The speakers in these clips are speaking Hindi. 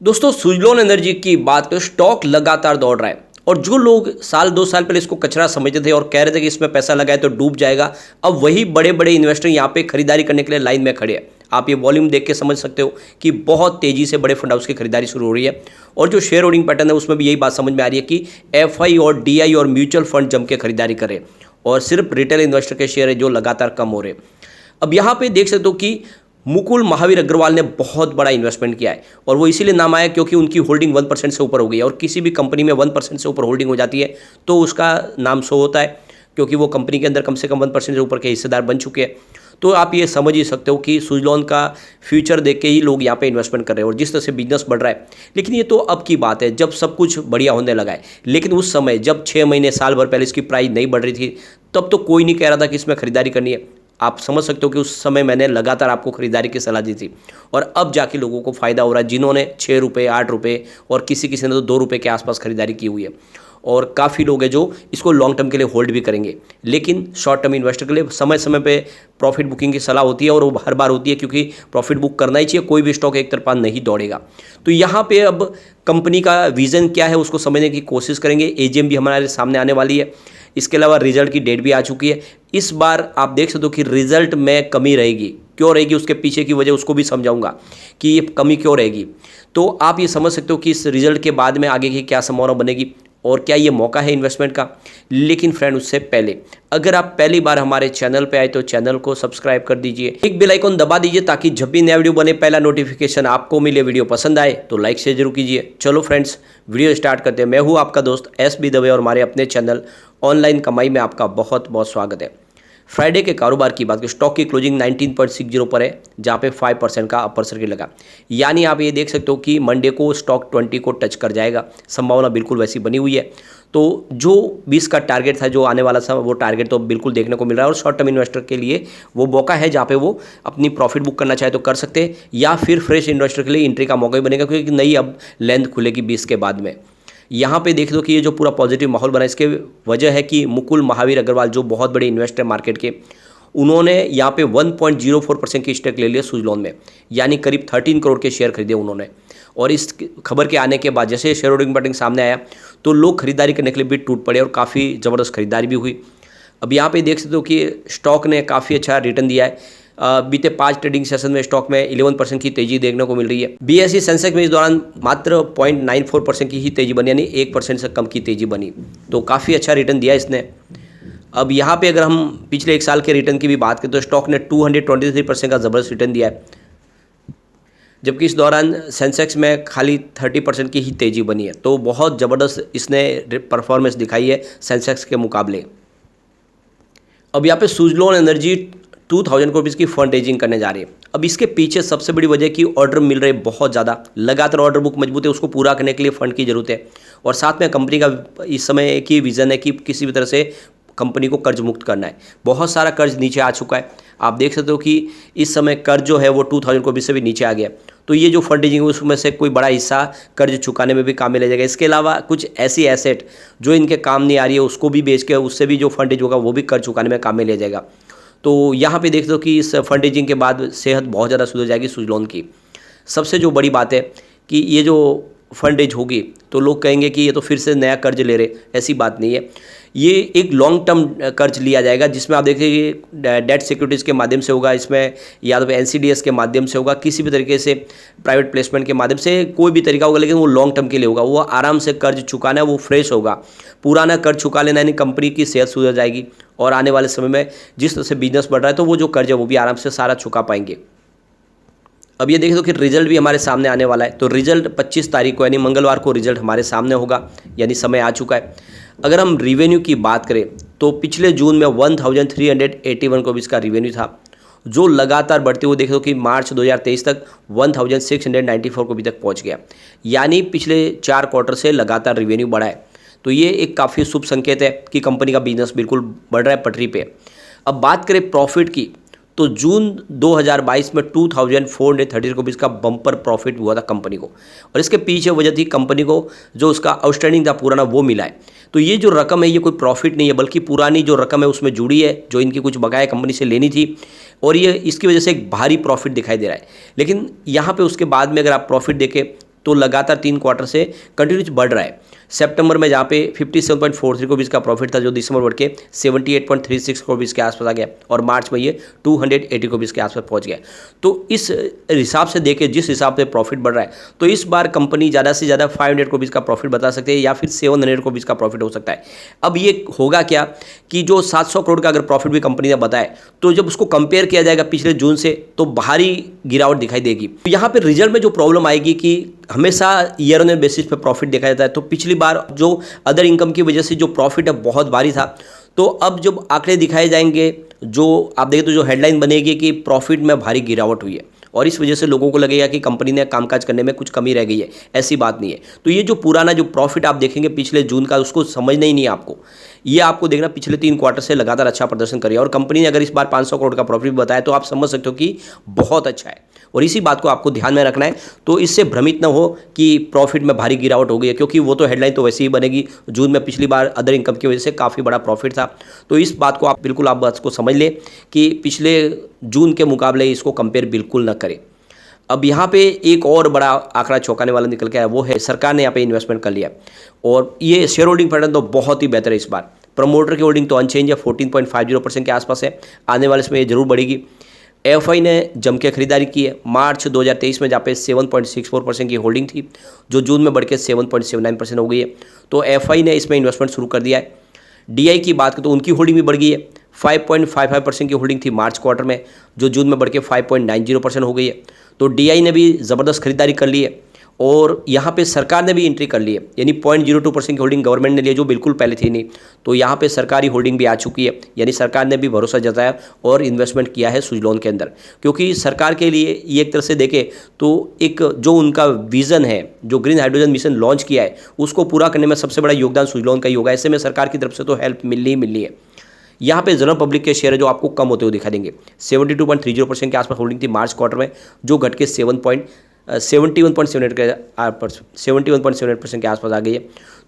दोस्तों सुजलोन एनर्जी की बात करें, स्टॉक लगातार दौड़ रहा है और जो लोग साल 2 साल पहले इसको कचरा समझते थे और कह रहे थे कि इसमें पैसा लगाए तो डूब जाएगा, अब वही बड़े बड़े इन्वेस्टर यहाँ पे खरीदारी करने के लिए लाइन में खड़े हैं। आप ये वॉल्यूम देख के समझ सकते हो कि बहुत तेजी से बड़े फंड हाउस की खरीदारी शुरू हो रही है और जो शेयर होल्डिंग पैटर्न है उसमें भी यही बात समझ में आ रही है कि एफआई और डीआई और म्यूचुअल फंड जम के खरीदारी करें और सिर्फ रिटेल इन्वेस्टर के शेयर है जो लगातार कम हो रहे हैं। अब यहाँ पे देख सकते हो कि मुकुल महावीर अग्रवाल ने बहुत बड़ा इन्वेस्टमेंट किया है और वो इसीलिए नाम आया क्योंकि उनकी होल्डिंग 1% से ऊपर हो गई है और किसी भी कंपनी में 1% से ऊपर होल्डिंग हो जाती है तो उसका नाम शो होता है क्योंकि वो कंपनी के अंदर कम से कम 1% से ऊपर के हिस्सेदार बन चुके हैं। तो आप ये समझ ही सकते हो कि सुजलॉन का फ्यूचर देख के ही लोग यहाँ पे इन्वेस्टमेंट कर रहे हैं और जिस तरह से बिजनेस बढ़ रहा है। लेकिन ये तो अब की बात है जब सब कुछ बढ़िया होने लगा है, लेकिन उस समय जब 6 महीने साल भर पहले इसकी प्राइस नहीं बढ़ रही थी तब तो कोई नहीं कह रहा था कि इसमें खरीदारी करनी है। आप समझ सकते हो कि उस समय मैंने लगातार आपको खरीदारी की सलाह दी थी और अब जाके लोगों को फ़ायदा हो रहा है जिन्होंने 6 रुपये 8 रुपये और किसी किसी ने तो 2 रुपये के आसपास खरीदारी की हुई है और काफ़ी लोग हैं जो इसको लॉन्ग टर्म के लिए होल्ड भी करेंगे। लेकिन शॉर्ट टर्म इन्वेस्टर के लिए समय समय पे प्रॉफिट बुकिंग की सलाह होती है और वो हर बार होती है क्योंकि प्रॉफिट बुक करना ही चाहिए, कोई भी स्टॉक एक तरफा नहीं दौड़ेगा। तो यहाँ पे अब कंपनी का विज़न क्या है उसको समझने की कोशिश करेंगे। एजीएम भी हमारे सामने आने वाली है, इसके अलावा रिजल्ट की डेट भी आ चुकी है। इस बार आप देख सकते हो कि रिजल्ट में कमी रहेगी, क्यों रहेगी उसके पीछे की वजह उसको भी समझाऊंगा कि ये कमी क्यों रहेगी। तो आप ये समझ सकते हो कि इस रिजल्ट के बाद में आगे की क्या संभावना बनेगी और क्या ये मौका है इन्वेस्टमेंट का। लेकिन फ्रेंड उससे पहले अगर आप पहली बार हमारे चैनल पे आए तो चैनल को सब्सक्राइब कर दीजिए, एक बेल आइकन दबा दीजिए ताकि जब भी नया वीडियो बने पहला नोटिफिकेशन आपको मिले। वीडियो पसंद आए तो लाइक शेयर जरूर कीजिए। चलो फ्रेंड्स वीडियो स्टार्ट करते हैं। मैं हूँ आपका दोस्त एस बी दवे और हमारे अपने चैनल ऑनलाइन कमाई में आपका बहुत बहुत स्वागत है। फ्राइडे के कारोबार की बात करें, स्टॉक की क्लोजिंग 19.60 पर है जहाँ पे 5% का अपर सर्किट लगा। यानी आप ये देख सकते हो कि मंडे को स्टॉक 20 को टच कर जाएगा, संभावना बिल्कुल वैसी बनी हुई है। तो जो 20 का टारगेट था जो आने वाला था वो टारगेट तो बिल्कुल देखने को मिल रहा है और शॉर्ट टर्म इन्वेस्टर के लिए वो मौका है जहाँ पे वो अपनी प्रॉफिट बुक करना चाहे तो कर सकते हैं या फिर फ्रेश इन्वेस्टर के लिए एंट्री का मौका ही बनेगा क्योंकि नई अब लेंथ खुलेगी 20 के बाद में। यहाँ पे देख लो कि ये जो पूरा पॉजिटिव माहौल बना इसके वजह है कि मुकुल महावीर अग्रवाल जो बहुत बड़े इन्वेस्टर मार्केट के, उन्होंने यहाँ पे 1.04% की स्टेक ले लिया सुजलॉन में, यानी करीब 13 करोड़ के शेयर खरीदे उन्होंने। और इस खबर के आने के बाद जैसे शेयर होल्डिंग पैटर्न सामने आया तो लोग खरीदारी करने के लिए भी टूट पड़े और काफ़ी ज़बरदस्त खरीदारी भी हुई। अब यहाँ पे देख सकते हो कि स्टॉक ने काफ़ी अच्छा रिटर्न दिया है। बीते 5 ट्रेडिंग सेशन में स्टॉक में 11% की तेजी देखने को मिल रही है। बीएसई सेंसेक्स में इस दौरान मात्र 0.94% की ही तेजी बनी, यानी 1% से कम की तेजी बनी, तो काफ़ी अच्छा रिटर्न दिया इसने। अब यहाँ पे अगर हम पिछले 1 साल के रिटर्न की भी बात करें तो स्टॉक ने 223% का ज़बरदस्त रिटर्न दिया है, जबकि इस दौरान सेंसेक्स में खाली 30% की ही तेजी बनी है। तो बहुत ज़बरदस्त इसने परफॉर्मेंस दिखाई है सेंसेक्स के मुकाबले। अब यहाँ पे सुजलॉन एनर्जी 2000 करोड़ रुपीज़ की फंड रेजिंग करने जा रही है। अब इसके पीछे सबसे बड़ी वजह कि ऑर्डर मिल रहे बहुत ज़्यादा, लगातार ऑर्डर बुक मजबूत है, उसको पूरा करने के लिए फंड की ज़रूरत है और साथ में कंपनी का इस समय की विज़न है कि किसी भी तरह से कंपनी को कर्ज मुक्त करना है। बहुत सारा कर्ज नीचे आ चुका है, आप देख सकते हो कि इस समय कर्ज जो है वो 2000 करोड़ से भी नीचे आ गया। तो ये जो फंड रेजिंग है उसमें से कोई बड़ा हिस्सा कर्ज चुकाने में भी काम में ले जाएगा। इसके अलावा कुछ ऐसी एसेट जो इनके काम नहीं आ रही है उसको भी बेच के उससे भी जो फंड रेज होगा वो भी कर्ज चुकाने में काम में ले जाएगा। तो यहाँ पे देख दो कि इस फंड रेजिंग के बाद सेहत बहुत ज़्यादा सुधर जाएगी सुजलॉन की। सबसे जो बड़ी बात है कि ये जो फंड रेज होगी तो लोग कहेंगे कि ये तो फिर से नया कर्ज ले रहे, ऐसी बात नहीं है। ये एक लॉन्ग टर्म कर्ज लिया जाएगा जिसमें आप देखिए डेट सिक्योरिटीज़ के माध्यम से होगा, इसमें या तो एनसीडीएस के माध्यम से होगा, किसी भी तरीके से प्राइवेट प्लेसमेंट के माध्यम से, कोई भी तरीका होगा, लेकिन वो लॉन्ग टर्म के लिए होगा। वो आराम से कर्ज चुकाना है, वो फ्रेश होगा। पुराना कर्ज चुका लेना यानी कंपनी की सेहत सुधर जाएगी और आने वाले समय में जिस तरह से बिजनेस बढ़ रहा है तो वो जो कर्ज है वो भी आराम से सारा चुका पाएंगे। अब ये देख दो कि रिजल्ट भी हमारे सामने आने वाला है। तो रिजल्ट 25 तारीख को यानी मंगलवार को रिजल्ट हमारे सामने होगा, यानी समय आ चुका है। अगर हम रिवेन्यू की बात करें तो पिछले जून में 1381 करोड़ का रिवेन्यू था जो लगातार बढ़ते हुए देख दो कि मार्च 2023 तक 1694 करोड़ तक पहुंच गया, यानी पिछले 4 क्वार्टर से लगातार रिवेन्यू बढ़ा है। तो ये एक काफ़ी शुभ संकेत है कि कंपनी का बिजनेस बिल्कुल बढ़ रहा है, पटरी पे। अब बात करें प्रॉफिट की तो जून 2022 में 2430 रुपीज़ का बम्पर प्रॉफिट हुआ था कंपनी को और इसके पीछे वजह थी कंपनी को जो उसका आउटस्टैंडिंग था पुराना वो मिला है। तो ये जो रकम है ये कोई प्रॉफिट नहीं है बल्कि पुरानी जो रकम है उसमें जुड़ी है, जो इनकी कुछ बकाया कंपनी से लेनी थी और ये इसकी वजह से एक भारी प्रॉफिट दिखाई दे रहा है। लेकिन यहाँ पे उसके बाद में अगर आप प्रॉफिट देखें तो लगातार 3 क्वार्टर से कंटिन्यूस बढ़ रहा है। सितंबर में जहाँ पे 57.43 रुपीज़ का प्रॉफिट था, जो दिसंबर बढ़ के 78.36 रुपीज़ के आसपास आ गया, और मार्च में ये 280 रुपीज़ के आसपास पहुँच गया। तो इस हिसाब से देखें, जिस हिसाब से प्रॉफिट बढ़ रहा है, तो इस बार कंपनी ज़्यादा से ज़्यादा 500 रुपीज़ का प्रॉफिट बता सकते हैं, या फिर 700 रुपीज़ का प्रॉफिट हो सकता है। अब ये होगा क्या कि जो 700 करोड़ का अगर प्रॉफिट भी कंपनी ने बताया, तो जब उसको कंपेयर किया जाएगा पिछले जून से, तो भारी गिरावट दिखाई देगी। तो यहाँ पे रिजल्ट में जो प्रॉब्लम आएगी कि हमेशा ईयर ऑन ईयर बेसिस पे प्रॉफिट देखा जाता है, तो पिछली बार जो अदर इनकम की वजह से जो प्रॉफिट है बहुत भारी था, तो अब जब आंकड़े दिखाए जाएंगे, जो आप देखें तो जो हेडलाइन बनेगी कि प्रॉफिट में भारी गिरावट हुई है, और इस वजह से लोगों को लगेगा कि कंपनी ने कामकाज करने में कुछ कमी रह गई है। ऐसी बात नहीं है। तो ये जो पुराना जो प्रॉफिट आप देखेंगे पिछले जून का, उसको समझना ही नहीं है आपको। ये आपको देखना पिछले 3 क्वार्टर से लगातार अच्छा प्रदर्शन करिए, और कंपनी ने अगर इस बार 500 करोड़ का प्रॉफिट बताया, तो आप समझ सकते हो कि बहुत अच्छा है, और इसी बात को आपको ध्यान में रखना है। तो इससे भ्रमित ना हो कि प्रॉफिट में भारी गिरावट हो गई है, क्योंकि वो तो हेडलाइन तो वैसे ही बनेगी। जून में पिछली बार अदर इनकम की वजह से काफ़ी बड़ा प्रॉफिट था। तो इस बात को आप बिल्कुल, आप बात को समझ लें कि पिछले जून के मुकाबले इसको कंपेयर बिल्कुल ना करें। अब यहाँ पे एक और बड़ा आंकड़ा चौंकाने वाला निकल के आया, वो है सरकार ने यहाँ पे इन्वेस्टमेंट कर लिया, और ये शेयर होल्डिंग पैटर्न तो बहुत ही बेहतर है इस बार। प्रमोटर की होल्डिंग तो अनचेंज है, 14.50% के आसपास है। आने वाले इसमें ये जरूर बढ़ेगी। एफआई ने जम के खरीदारी की है। मार्च 2023 में जहाँ पे 7.64% की होल्डिंग थी, जो जून में बढ़ के 7.79% हो गई है। तो एफआई ने इसमें इन्वेस्टमेंट शुरू कर दिया है। डीआई की बात करें तो उनकी होल्डिंग भी बढ़ गई है। 5.55% की होल्डिंग थी मार्च क्वार्टर में, जो जून में बढ़ के 5.90% हो गई है। तो डीआई ने भी ज़बरदस्त खरीदारी कर ली है, और यहाँ पे सरकार ने भी एंट्री कर ली है, यानी 0.02% की होल्डिंग गवर्नमेंट ने ली है, जो बिल्कुल पहले थी नहीं। तो यहाँ पे सरकारी होल्डिंग भी आ चुकी है, यानी सरकार ने भी भरोसा जताया और इन्वेस्टमेंट किया है सुजलॉन के अंदर। क्योंकि सरकार के लिए ये एक तरह से देखें तो एक जो उनका विज़न है, जो ग्रीन हाइड्रोजन मिशन लॉन्च किया है, उसको पूरा करने में सबसे बड़ा योगदान सुजलॉन का ही होगा। ऐसे में सरकार की तरफ से तो हेल्प मिलनी ही मिलनी है। यहाँ पे जनरल पब्लिक के शेयर है जो आपको कम होते हुए दिखाई देंगे। 72.30% के आसपास होल्डिंग थी मार्च क्वार्टर में, जो घट के 71.78% के आसपास आ गई है।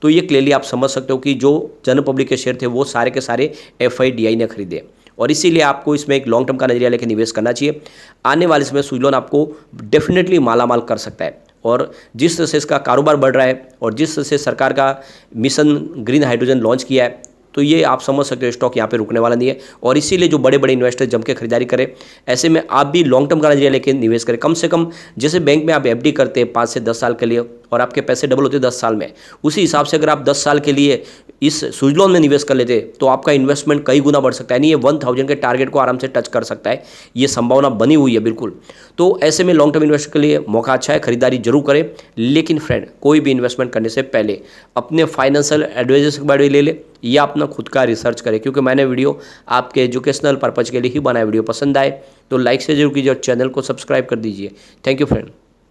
तो ये क्लियरली आप समझ सकते हो कि जो जनरल पब्लिक के शेयर थे वो सारे के सारे एफआईडीआई ने खरीदे, और इसीलिए आपको इसमें एक लॉन्ग टर्म का नजरिया लेकर निवेश करना चाहिए। आने वाले समय सुजलॉन आपको डेफिनेटली मालामाल कर सकता है, और जिस तरह से इसका कारोबार बढ़ रहा है, और जिस तरह से सरकार का मिशन ग्रीन हाइड्रोजन लॉन्च किया है, तो ये आप समझ सकते हो स्टॉक यहाँ पे रुकने वाला नहीं है। और इसीलिए जो बड़े बड़े इन्वेस्टर जम के खरीदारी करें, ऐसे में आप भी लॉन्ग टर्म का नजरिया लेकर निवेश करें। कम से कम जैसे बैंक में आप एफडी करते हैं 5 से 10 साल के लिए, और आपके पैसे डबल होते हैं 10 साल में, उसी हिसाब से अगर आप 10 साल के लिए इस सुजलॉन में निवेश कर लेते तो आपका इन्वेस्टमेंट कई गुना बढ़ सकता है, नहीं ये 1000 के टारगेट को आराम से टच कर सकता है। ये संभावना बनी हुई है बिल्कुल। तो ऐसे में लॉन्ग टर्म इन्वेस्ट के लिए मौका अच्छा है, खरीदारी जरूर करें। लेकिन फ्रेंड, कोई भी इन्वेस्टमेंट करने से पहले अपने फाइनेंशियल एडवाइजर से बारे में ले ले, या अपना खुद का रिसर्च करें, क्योंकि मैंने वीडियो आपके एजुकेशनल पर्पज़ के लिए ही बनाया। वीडियो पसंद आए तो लाइक से जरूर कीजिए, और चैनल को सब्सक्राइब कर दीजिए। Thank you friend.